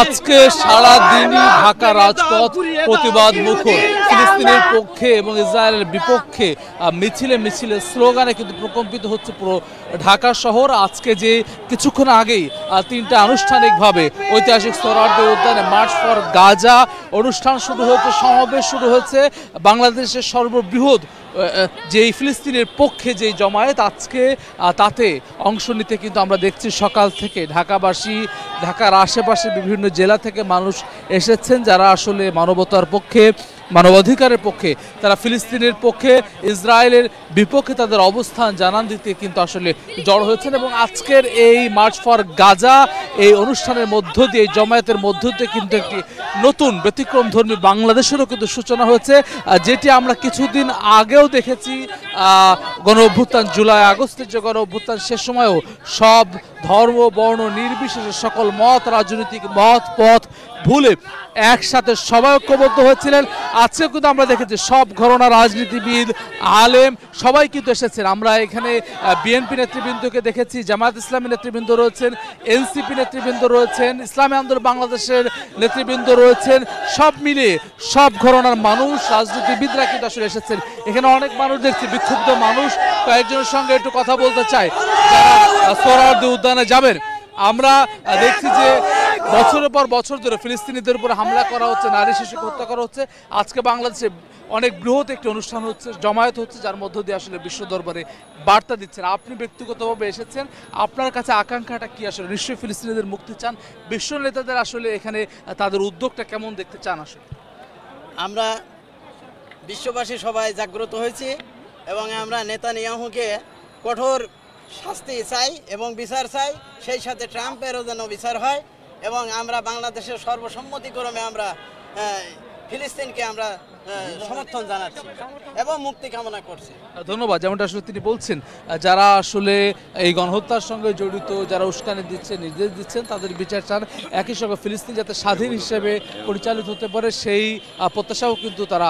আজকে সারা দিনই ঢাকা রাজপথ প্রতিবাদ মুখর। ফিলিস্তিনের পক্ষে এবং ইসরায়েলের বিপক্ষে মিছিলে মিছিলে স্লোগানে কিন্তু প্রকম্পিত হচ্ছে পুরো ঢাকা শহর। আজকে যে কিছুক্ষণ আগেই তিনটা আনুষ্ঠানিকভাবে ঐতিহাসিক সোহরাওয়ার্দী উদ্যানে মার্চ ফর গাজা অনুষ্ঠান শুরু হয়েছে, সমাবেশ শুরু হয়েছে। বাংলাদেশের সর্ববৃহৎ যেই ফিলিস্তিনের পক্ষে যেই জমায়েত, আজকে তাতে অংশ নিতে কিন্তু আমরা দেখছি সকাল থেকে ঢাকাবাসী, ঢাকার আশেপাশে বিভিন্ন জেলা থেকে মানুষ এসেছেন যারা আসলে মানবতার পক্ষে, মানবাধিকারের পক্ষে, তারা ফিলিস্তিনের পক্ষে, ইসরায়েলের বিপক্ষে তাদের অবস্থান জানান দিতে কিন্তু আসলে জড়ো হয়েছেন। এবং আজকের এই মার্চ ফর গাজা এই অনুষ্ঠানের মধ্য দিয়ে, এই জমায়েতের মধ্য দিয়ে কিন্তু একটি নতুন ব্যতিক্রমধর্মী বাংলাদেশেরও কিন্তু সূচনা হয়েছে, যেটি আমরা কিছুদিন আগেও দেখেছি। গণ অভ্যুত্থান, জুলাই আগস্টের যে গণ অভ্যুত্থান, সে সময়ও সব ধর্ম বর্ণ নির্বিশেষে সকল মত, রাজনৈতিক মত পথ ভুলে একসাথে সবাই ঐক্যবদ্ধ হয়েছিলেন। আজকে কিন্তু আমরা দেখেছি সব ঘরানার রাজনীতিবিদ, আলেম সবাই কিন্তু এসেছেন। আমরা এখানে বিএনপি নেতৃবৃন্দকে দেখেছি, জামায়াত ইসলামী নেতৃবৃন্দ রয়েছেন, এনসিপি নেতৃবৃন্দ রয়েছেন, ইসলামী আন্দোলন বাংলাদেশের নেতৃবৃন্দ রয়েছেন। সব মিলিয়ে সব ঘরানার মানুষ, রাজনীতিবিদরা কিন্তু আসলে এসেছেন। এখানে অনেক মানুষ দেখছি, বিক্ষুব্ধ মানুষ। কয়েকজনের সঙ্গে একটু কথা বলতে চাই যারা সোহরাওয়ার্দী উদ্যানে যাবেন। আমরা দেখছি যে বছরের পর বছর ধরে ফিলিস্তিনিদের উপর হামলা করা হচ্ছে, নারী শিশুকে হত্যা করা হচ্ছে। আজকে বাংলাদেশে অনেক বৃহৎ একটি অনুষ্ঠান হচ্ছে, জমায়েত হচ্ছে, যার মধ্য দিয়ে আসলে বিশ্ব দরবারে বার্তা দিচ্ছেন। আপনি ব্যক্তিগতভাবে এসেছেন, আপনার কাছে আকাঙ্ক্ষাটা কি? আসলে নিশ্চয়ই ফিলিস্তিনিদের মুক্তি চান। বিশ্ব নেতাদের আসলে এখানে তাদের উদ্যোগটা কেমন দেখতে চান? আসলে আমরা বিশ্ববাসী সবাই জাগ্রত হয়েছি এবং আমরা নেতানিয়াহুকে কঠোর শাস্তি চাই এবং বিচার চাই, সেই সাথে ট্রাম্পেরও যেন বিচার হয়। এবং আমরা বাংলাদেশের সর্বসম্মতিক্রমে আমরা ফিলিস্তিনকে আমরা সমর্থন জানাচ্ছি এবং মুক্তি কামনা করছি। ধন্যবাদ। যেমনটা আসলে তিনি বলছেন, যারা আসলে এই গণহত্যার সঙ্গে জড়িত, যারা উস্কানি দিচ্ছেন, নির্দেশ দিচ্ছেন, তাদের বিচার চান। একই সঙ্গে ফিলিস্তিন যাতে স্বাধীন হিসেবে পরিচালিত হতে পারে সেই প্রত্যাশাও কিন্তু তারা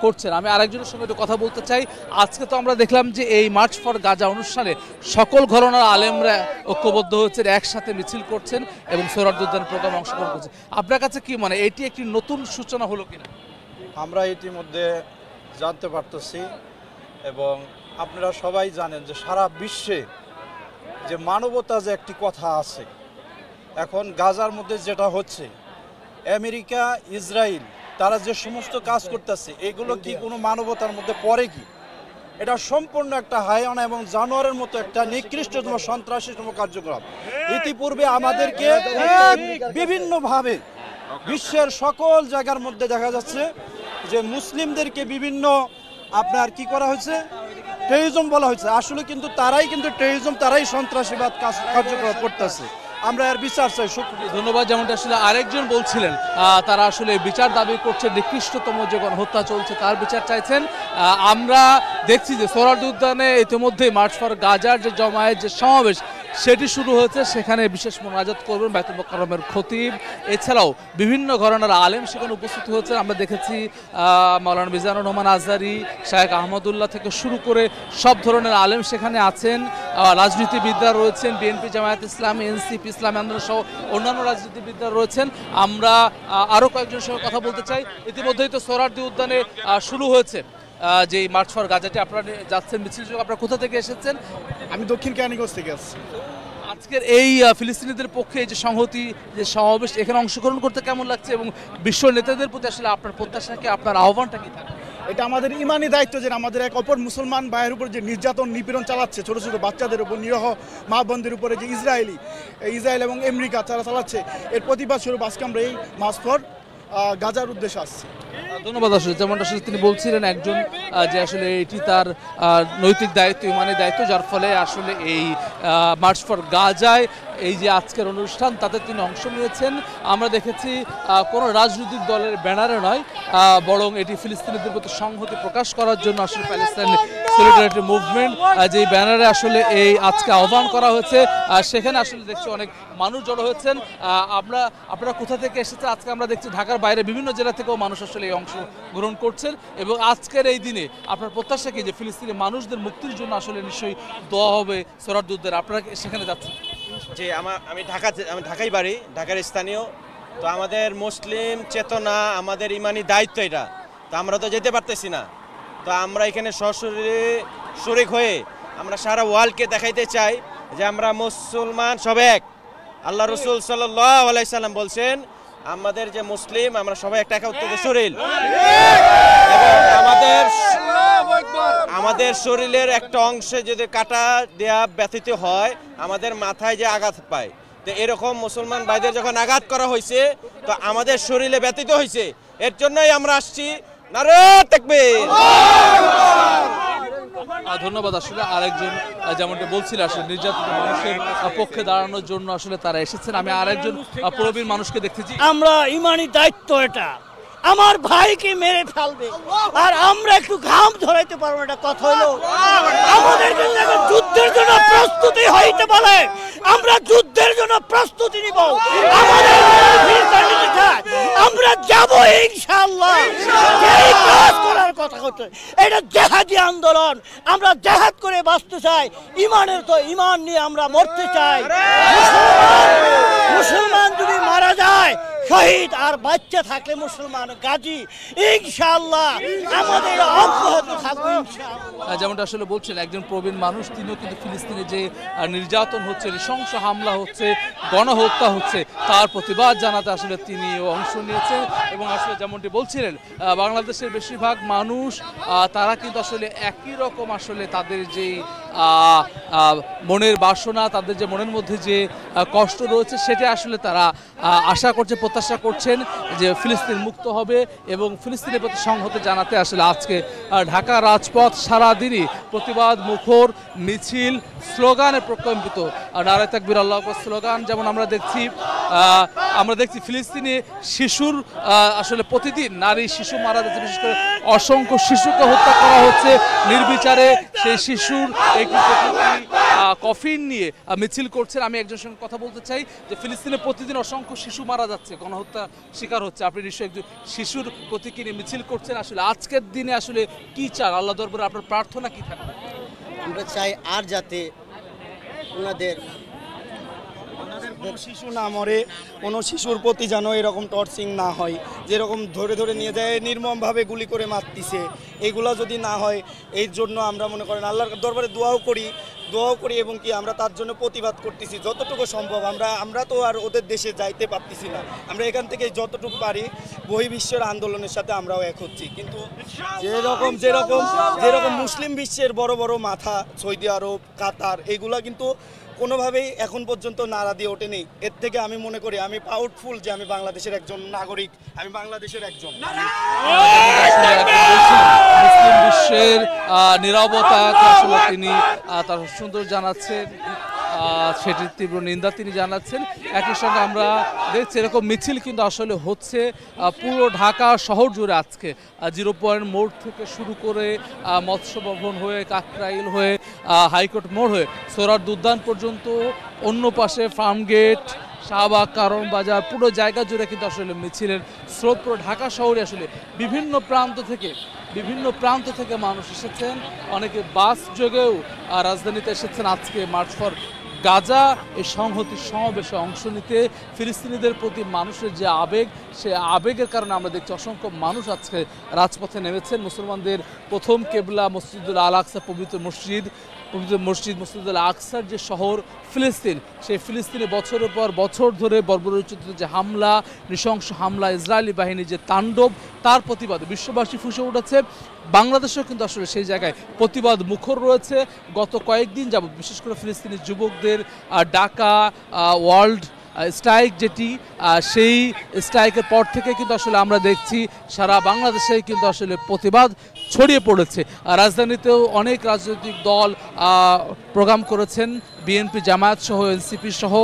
করছেন। আমি আরেকজনের সঙ্গে একটু কথা বলতে চাই। আজকে তো আমরা দেখলাম যে এই মার্চ ফর গাজা অনুষ্ঠানে সকল ঘরানার আলেমরা ঐক্যবদ্ধ হচ্ছেন, একসাথে মিছিল করছেন এবং সোহরাওয়ার্দী উদ্যানের প্রোগ্রামে অংশগ্রহণ করছেন। আপনার কাছে কি মনে, এটি একটি নতুন সূচনা হলো কিনা? আমরা ইতিমধ্যে জানতে পারতেছি এবং আপনারা সবাই জানেন যে সারা বিশ্বে যে মানবতা যে একটি কথা আছে, এখন গাজার মধ্যে যেটা হচ্ছে, আমেরিকা, ইসরায়েল তারা যে সমস্ত কাজ করতেছে, এগুলো কি কোনো মানবতার মধ্যে পড়ে কি? এটা সম্পূর্ণ একটা হায়ানা এবং জানোয়ারের মতো একটা নিকৃষ্টতম সন্ত্রাসীতম কার্যক্রম। ইতিপূর্বে আমাদেরকে বিভিন্নভাবে বিশ্বের সকল জায়গার মধ্যে দেখা যাচ্ছে যে মুসলিমদেরকে বিভিন্ন আপনার কি করা হয়েছে, টেররিজম বলা হয়েছে। আসলে কিন্তু তারাই কিন্তু টেররিজম, তারাই সন্ত্রাসীবাদ কার্যক্রম করতেছে। আমরা এর বিচার চাই। ধন্যবাদ। যেমনটা আসলে আরেকজন বলছিলেন, তারা আসলে বিচার দাবি করছে, নিকৃষ্টতম যে গণহত্যা চলছে তার বিচার চাইছেন। আমরা দেখছি যে সোহরাওয়ার্দী উদ্যানে ইতিমধ্যে মার্চ ফর গাজার যে জমায়েত, যে সমাবেশ সেটি শুরু হয়েছে। সেখানে বিশেষ মোনাজাত করবেন বাইতুল মোকাররমের খতিব, এছাড়াও বিভিন্ন ঘরানার আলেম সেখানে উপস্থিত হয়েছে। আমরা দেখেছি মাওলানা মিজানুর রহমান আজহারি, শায়েখ আহমদুল্লাহ থেকে শুরু করে সব ধরনের আলেম সেখানে আছেন। রাজনীতিবিদরা রয়েছেন, বিএনপি, জামায়াত ইসলামী, এনসিপি, ইসলামী আন্দোলন সহ অন্যান্য রাজনীতিবিদরা রয়েছেন। আমরা আরও কয়েকজনের সঙ্গে কথা বলতে চাই। ইতিমধ্যেই তো সোহরাওয়ার্দী উদ্যানে শুরু হয়েছে যে মার্চ ফর গাজাটি, আপনারা যাচ্ছেন মিছিল, আপনারা কোথা থেকে এসেছেন? আমি দক্ষিণ কেরানীগঞ্জ থেকে আসছি। আজকের এই ফিলিস্তিনিদের পক্ষে যে সংহতি, যে সমাবেশ, এখানে অংশগ্রহণ করতে কেমন লাগছে এবং বিশ্ব নেতাদের প্রতি আসলে আপনার প্রত্যাশাকে, আপনার আহ্বানটা কি থাকে? এটা আমাদের ইমানি দায়িত্ব যে আমাদের এক অপর মুসলমান ভাইয়ের উপর যে নির্যাতন নিপীড়ন চালাচ্ছে, ছোটো ছোটো বাচ্চাদের উপর, নিরহ মা বোনদের উপরে যে ইসরায়েল এবং আমেরিকা তারা চালাচ্ছে, এর প্রতিবাদ স্বরূপ আজকে আমরা এই মার্চ ফর গাজার উদ্দেশ্যে আসছি। ধন্যবাদ। আসলে যেমনটা আসলে তিনি বলছিলেন, একজন যে আসলে এটি তার নৈতিক দায়িত্ব, ইমানি দায়িত্ব, যার ফলে আসলে এই মার্চ ফর গাজায় এই যে আজকের অনুষ্ঠান তাতে তিনি অংশ নিয়েছেন। আমরা দেখেছি কোনো রাজনৈতিক দলের ব্যানারে নয়, বরং এটি ফিলিস্তিনিদের প্রতি সংহতি প্রকাশ করার জন্য আসলে প্যালেস্টাইন সলিডারিটি মুভমেন্ট যে ব্যানারে আসলে এই আজকে আহ্বান করা হয়েছে, সেখানে আসলে দেখছি অনেক মানুষ জড়ো হয়েছেন। আপনারা কোথা থেকে এসেছে? আজকে আমরা দেখছি ঢাকার বাইরে বিভিন্ন জেলা থেকেও মানুষ আসলে এই অংশ গ্রহণ করছেন। এবং আজকের এই দিনে আপনার প্রত্যাশা কি যে ফিলিস্তিনি মানুষদের মুক্তির জন্য আসলে নিশ্চয়ই দোয়া হবে সোহরাওয়ার্দী উদ্যানে? আপনারা সেখানে যাচ্ছেন? যে আমি ঢাকাই বাড়ি, ঢাকার স্থানীয় তো আমাদের মুসলিম চেতনা, আমাদের ইমানি দায়িত্ব এটা, তো আমরা তো যেতে পারতেছি না। তো আমরা এখানে সশরীরে শরীক হয়ে আমরা সারা ওয়ার্ল্ডকে দেখাইতে চাই যে আমরা মুসলমান সব এক। আল্লাহ রসুল সাল্লাল্লাহু আলাইহি সাল্লাম বলছেন আমাদের যে মুসলিম আমরা সবাই একটা একাত্তর শরীর, এবং আমাদের শরীরের একটা অংশে যদি কাটা দেয়া ব্যথিত হয় আমাদের মাথায় যে আঘাত পায়, তো এরকম মুসলমান ভাইদের যখন আঘাত করা হয়েছে তো আমাদের শরীরে ব্যথিত হয়েছে, এর জন্যই আমরা আসছি। নারে তাকবীর। ধন্যবাদ। আসলে আরেকজন যেমনটা বলছিল আসলে নির্যাতিত মানুষের পক্ষে দাঁড়ানোর জন্য আসলে তারা এসেছেন। আমি আরেকজন প্রবীণ মানুষকে দেখতেছি। আমরা ইমানি দায়িত্ব, এটা আমার ভাইকে মেরে ফেলবে আর আমরা একটু ঘাম ধরাইতে পারবো না, এটা কথা হলো আমাদেরকে যুদ্ধের জন্য প্রস্তুতি হইতে বলে, আমরা যুদ্ধের জন্য প্রস্তুতি নিব, আমাদের আমরা যাব ইনশাআল্লাহ। এই কাজ করার কথা হচ্ছে, এটা জিহাদি আন্দোলন, আমরা জিহাদ করে বাঁচতে চাই, ইমানের তো ইমান নিয়ে আমরা মরতে চাই। মুসলমান যদি মারা যায় শহীদ, আর বাচ্চা থাকলে মুসলমান গাজী, ইনশাআল্লাহ আমাদের অব্যাহত থাকবে ইনশাআল্লাহ। যেমনটা আসলে বলছেন একজন প্রবীণ মানুষ, তিনিও কিন্তু ফিলিস্তিনে যে নির্যাতন হচ্ছে, নৃশংস হামলা হচ্ছে, গণহত্যা হচ্ছে, তার প্রতিবাদ জানাতে আসলে তিনিও অংশ নিয়েছেন। এবং আসলে যেমনটি বলছিলেন বাংলাদেশের বেশিরভাগ মানুষ তারা কিন্তু আসলে একই রকম আসলে তাদের যেই মনের বাসনা, তাদের যে মনের মধ্যে যে কষ্ট রয়েছে সেটা আসলে তারা আশা করছে, প্রত্যাশা করছেন যে ফিলিস্তিন মুক্ত হবে। এবং ফিলিস্তিনের প্রতি সংহতি জানাতে আসলে আজকে ঢাকা রাজপথ সারাদিনই প্রতিবাদ মুখর, মিছিল, স্লোগানে প্রকম্পিত। নারে তাকবীর, আল্লাহু আকবার স্লোগান। যেমন আমরা দেখছি ফিলিস্তিনে শিশুর আসলে প্রতিদিন নারী শিশু মারা যাচ্ছে, বিশেষ করে অসংখ্য শিশুকে হত্যা করা হচ্ছে নির্বিচারে। সেই শিশুর একটি কফিন নিয়ে মিছিল করছেন। আমি একজনের সঙ্গে কথা বলতে চাই যে ফিলিস্তিনে প্রতিদিন অসংখ্য শিশু মারা যাচ্ছে, গণহত্যা শিকার হচ্ছে। আপনি নিশ্চয়ই একজন শিশুর প্রতীকী নিয়ে মিছিল করছেন। আসলে আজকের দিনে আসলে কি চান, আল্লাহ দরবারে আপনার প্রার্থনা কি থাকবে? আমরা চাই আর যাতে ওনাদের কোনো শিশু না মরে, কোনো শিশুর প্রতি যেন এরকম টর্চিং না হয়, যেরকম ধরে ধরে নিয়ে যায় নির্মমভাবে গুলি করে মারতিছে, এগুলো যদি না হয়। এই জন্য আমরা মনে করেন আল্লাহর দরবারে দোয়াও করি এবং কি আমরা তার জন্য প্রতিবাদ করতেছি যতটুকু সম্ভব। আমরা তো আর ওদের দেশে যাইতে পারতেছি না, আমরা এখান থেকে যতটুকু পারি বহির্বিশ্বের আন্দোলনের সাথে আমরাও এক হচ্ছি। কিন্তু যেরকম মুসলিম বিশ্বের বড় বড় মাথা, সৌদি আরব, কাতার, এগুলা কিন্তু কোনোভাবেই এখন পর্যন্ত নাড়া দিয়ে ওঠেনি। এর থেকে আমি মনে করি আমি প্রাউডফুল যে আমি বাংলাদেশের একজন নাগরিক, আমি বাংলাদেশের একজন। মুসলিম বিশ্বের নীরবতাকে আসলে তিনি তার সুন্দর জানাচ্ছেন, সেটির তীব্র নিন্দা তিনি জানাচ্ছেন। একই সঙ্গে আমরা দেখছি এরকম মিছিল কিন্তু আসলে হচ্ছে পুরো ঢাকা শহর জুড়ে। আজকে 0 পয়েন্ট মোড় থেকে শুরু করে মৎস্য ভবন হয়ে, কাকরাইল হয়ে, হাইকোর্ট মোড় হয়ে সোহরাওয়ার্দী উদ্যান পর্যন্ত, অন্য পাশে ফার্মগেট, শাহবাগ, কারণ বাজার, পুরো জায়গা জুড়ে কিন্তু আসলে মিছিলের স্রোত। পুরো ঢাকা শহরে আসলে বিভিন্ন প্রান্ত থেকে মানুষ এসেছেন, অনেকে বাস যোগেও রাজধানীতে এসেছেন আজকে মার্চ ফর গাজা এই সংহতি সমাবেশে অংশ নিতে। ফিলিস্তিনিদের প্রতি মানুষের যে আবেগ, সে আবেগের কারণে আমরা দেখছি অসংখ্য মানুষ আজকে রাজপথে নেমেছেন। মুসলমানদের প্রথম কেবলা মসজিদুল আল আকসা, পবিত্র মসজিদুল আকসার যে শহর ফিলিস্তিন, সেই ফিলিস্তিনে বছরের পর বছর ধরে বর্বরোচিত যে হামলা, নৃশংস হামলা, ইসরায়েলি বাহিনীর যে তাণ্ডব, তার প্রতিবাদে বিশ্ববাসী ফুঁসে উঠেছে। বাংলাদেশেও কিন্তু আসলে সেই জায়গায় প্রতিবাদ মুখর রয়েছে। গত কয়েকদিন যাবত বিশেষ করে ফিলিস্তিনি যুবকদের ডাকা ওয়ার্ল্ড স্ট্রাইক, যেটি সেই স্ট্রাইকের পর থেকে কিন্তু আসলে আমরা দেখছি সারা বাংলাদেশে কিন্তু আসলে প্রতিবাদ ছড়িয়ে পড়েছে। রাজধানীতেও অনেক রাজনৈতিক দল প্রোগ্রাম করেছেন, বিএনপি, জামায়াত সহ, এনসিপি সহ।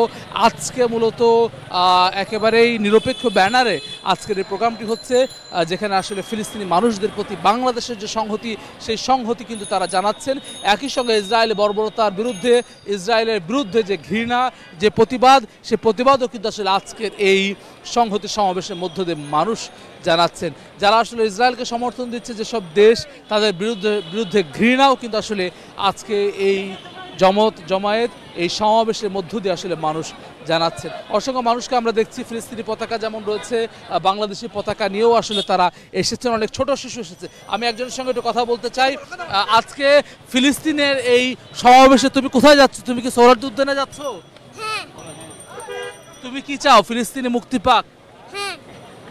আজকে মূলত একেবারেই নিরপেক্ষ ব্যানারে আজকের এই প্রোগ্রামটি হচ্ছে, যেখানে আসলে ফিলিস্তিনি মানুষদের প্রতি বাংলাদেশের যে সংহতি, সেই সংহতি কিন্তু তারা জানাচ্ছেন। একই সঙ্গে ইসরায়েলের বর্বরতার বিরুদ্ধে, ইসরায়েলের বিরুদ্ধে যে ঘৃণা, যে প্রতিবাদ, সে প্রতিবাদও কিন্তু আসলে আজকের এই সংহতি সমাবেশের মধ্য দিয়ে মানুষ জানাচ্ছেন। যারা আসলে ইসরায়েলকে সমর্থন দিচ্ছে যেসব দেশ, তাদের বিরুদ্ধে ঘৃণাও কিন্তু আসলে আজকে এই জমায়েত, এই সমাবেশের মধ্য দিয়ে আসলে মানুষ জানাচ্ছেন। অসংখ্য মানুষকে আমরা দেখছি ফিলিস্তিনি পতাকা যেমন রয়েছে, বাংলাদেশি পতাকা নিয়েও আসলে তারা এসেছেন, অনেক ছোট শিশু এসেছে। আমি একজনের সঙ্গে একটু কথা বলতে চাই। আজকে ফিলিস্তিনের এই সমাবেশে তুমি কোথায় যাচ্ছ? তুমি কি সোহরাওয়ার্দী উদ্যানে যাচ্ছ? তুমি কি চাও ফিলিস্তিনি মুক্তি পাক?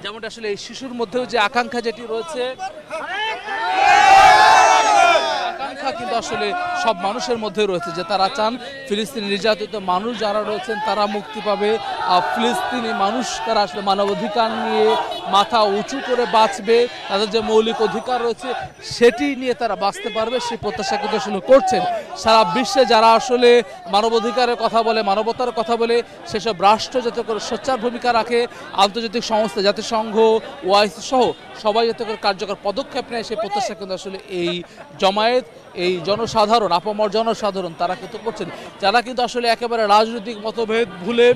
যেমনটা আসলে এই শিশুর মধ্যেও যে আকাঙ্ক্ষা যেটি রয়েছে, আকাঙ্ক্ষা কিন্তু আসলে সব মানুষের মধ্যে রয়েছে যে তারা চান ফিলিস্তিনি নির্যাতিত মানুষ যারা রয়েছেন তারা মুক্তি পাবে। ফিলিস্তিনি মানুষ তারা আসলে মানবাধিকার নিয়ে মাথা উঁচু করে বাঁচবে, তাদের যে মৌলিক অধিকার রয়েছে সেটি নিয়ে তারা বাঁচতে পারবে, সেই প্রত্যাশা কিন্তু আসলে করছেন। সারা বিশ্বে যারা আসলে মানবাধিকারের কথা বলে, মানবতার কথা বলে, সেসব রাষ্ট্র যাতে করে সোচ্চার ভূমিকা রাখে, আন্তর্জাতিক সংস্থা জাতিসংঘ, ওআইসি সহ সবাই যাতে করে কার্যকর পদক্ষেপ নেয়, সেই প্রত্যাশা কিন্তু আসলে এই জমায়েত, এই জনসাধারণ, আপামর জনসাধারণ তারা কিন্তু করছেন। যারা কিন্তু আসলে একেবারে রাজনৈতিক মতভেদ ভুলে,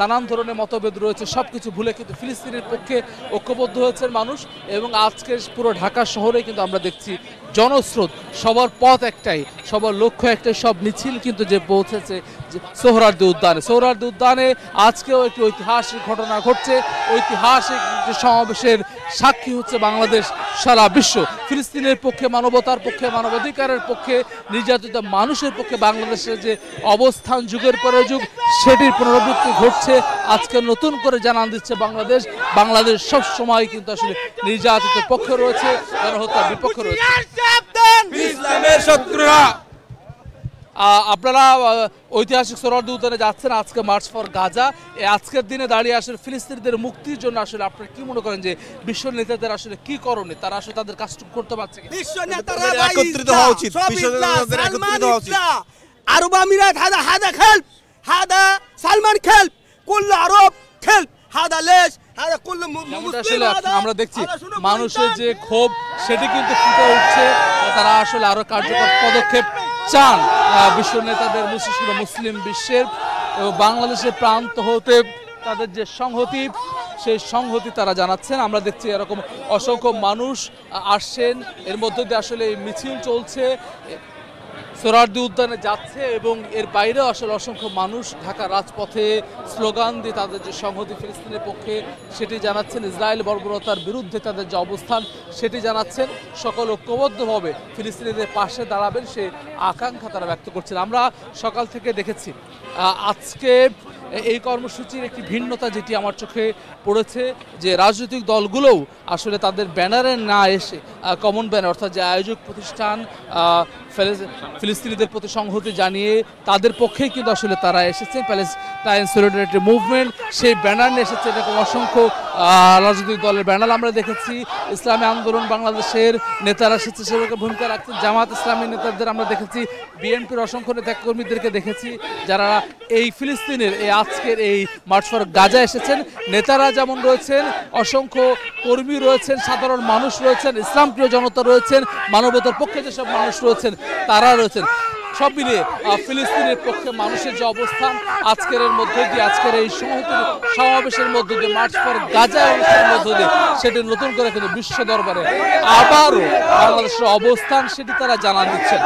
নানান ধরনের মতভেদ রয়েছে, সব কিছু ভুলে কিন্তু ফিলিস্তিনের পক্ষে ঐক্যবদ্ধ হয়েছেন মানুষ। এবং আজকের পুরো ঢাকা শহরে কিন্তু আমরা দেখছি জনস্রোত, সবার পথ একটাই, সবার লক্ষ্য একটাই, সব মিছিল কিন্তু যে পৌঁছেছে যে সোহরাওয়ার্দী উদ্যানে। সোহরাওয়ার্দী উদ্যানে আজকেও একটি ঐতিহাসিক ঘটনা ঘটছে, ঐতিহাসিক যে সমাবেশের সাক্ষী হচ্ছে বাংলাদেশ, সারা বিশ্ব। ফিলিস্তিনের পক্ষে, মানবতার পক্ষে, মানবাধিকারের পক্ষে, নির্যাতিত মানুষের পক্ষে বাংলাদেশের যে অবস্থান যুগের পরে যুগ, সেটির পুনরাবৃত্তি ঘটছে। আজকে নতুন করে জানান দিচ্ছে বাংলাদেশ, বাংলাদেশ সব সময় কিন্তু আসলে নির্যাতিতের পক্ষে রয়েছে, গণহত্যার বিপক্ষে রয়েছে। ইসলামের শত্রুরা। আপনারা ঐতিহাসিক সোহরাওয়ার্দী উদ্যানে যাচ্ছেন আজকে মার্চ ফর গাজা। আজকের দিনে দাঁড়িয়ে আসলে ফিলিস্তিনিদের মুক্তির জন্য আসলে আপনারা কি মনে করেন যে বিশ্ব নেতাদের আসলে কি করণীয়, তারা আসলে তাদের কাজটুকু করতে পারছে? বিশ্ব নেতারা একত্রিত হওয়া উচিত, বিশ্ব নেতাদের একত্রিত হওয়া উচিত। আরব আমিরাত হাদা খেলপ, হাদা সালমান খেলপ, কুল্লু আরব খেলপ, হাদা লেশ, হাদা কুল্লু মুসলিম। আমরা দেখছি মানুষের যে ক্ষোভ সেটি কিন্তু ফুটে উঠছে, তারা আসলে আরো কার্যকর পদক্ষেপ চান বিশ্ব নেতাদের, মুসলিম বিশ্বের এবং বাংলাদেশের প্রান্ত হতে তাদের যে সংহতি, সেই সংহতি তারা জানাচ্ছেন। আমরা দেখছি এরকম অসংখ্য মানুষ আসছেন, এর মধ্যে দিয়ে আসলে মিছিল চলছে, সোহরাওয়ার্দী উদ্যানে যাচ্ছে এবং এর বাইরেও আসলে অসংখ্য মানুষ ঢাকা রাজপথে স্লোগান দিয়ে তাদের যে সংহতি ফিলিস্তিনের পক্ষে সেটি জানাচ্ছেন, ইসরায়েল বর্বরতার বিরুদ্ধে তাদের যে অবস্থান সেটি জানাচ্ছেন। সকল ঐক্যবদ্ধভাবে ফিলিস্তিনিদের পাশে দাঁড়াবেন সে আকাঙ্ক্ষা তারা ব্যক্ত করছেন। আমরা সকাল থেকে দেখেছি আজকে এই কর্মসূচির একটি ভিন্নতা যেটি আমার চোখে পড়েছে, যে রাজনৈতিক দলগুলোও আসলে তাদের ব্যানারে না এসে কমন ব্যানার, অর্থাৎ যে আয়োজক প্রতিষ্ঠান ফিলিস্তিনিদের প্রতি সংহতি জানিয়ে তাদের পক্ষেই কিন্তু আসলে তারা এসেছেন। প্যালেস্টাইন সলিডারিটি মুভমেন্ট সেই ব্যানার নিয়ে এসেছে। এরকম অসংখ্য রাজনৈতিক দলের ব্যানার আমরা দেখেছি। ইসলামী আন্দোলন বাংলাদেশের নেতারা এসেছে, সেরকম ভূমিকা রাখছেন। জামাত ইসলামী নেতাদের আমরা দেখেছি, বিএনপির অসংখ্য নেতা কর্মীদেরকে দেখেছি যারা এই ফিলিস্তিনের এই আজকের এই মার্চ ফর গাজা এসেছেন। নেতারা যেমন রয়েছেন, অসংখ্য কর্মী রয়েছেন, সাধারণ মানুষ রয়েছেন, ইসলামপ্রিয় জনতা রয়েছেন, মানবতার পক্ষে যেসব মানুষ রয়েছেন তারা রয়েছেন। সব মিলিয়ে ফিলিস্তিনের পক্ষে মানুষের যে অবস্থান আজকের এর মধ্যে দিয়ে, আজকের এই সমাবেশের মধ্যে দিয়ে, মার্চ ফর গাজা অনুষ্ঠানের মধ্যে দিয়ে সেটি নতুন করে কিন্তু বিশ্ব দরবারে আবারও বাংলাদেশের অবস্থান সেটি তারা জানান দিচ্ছেন।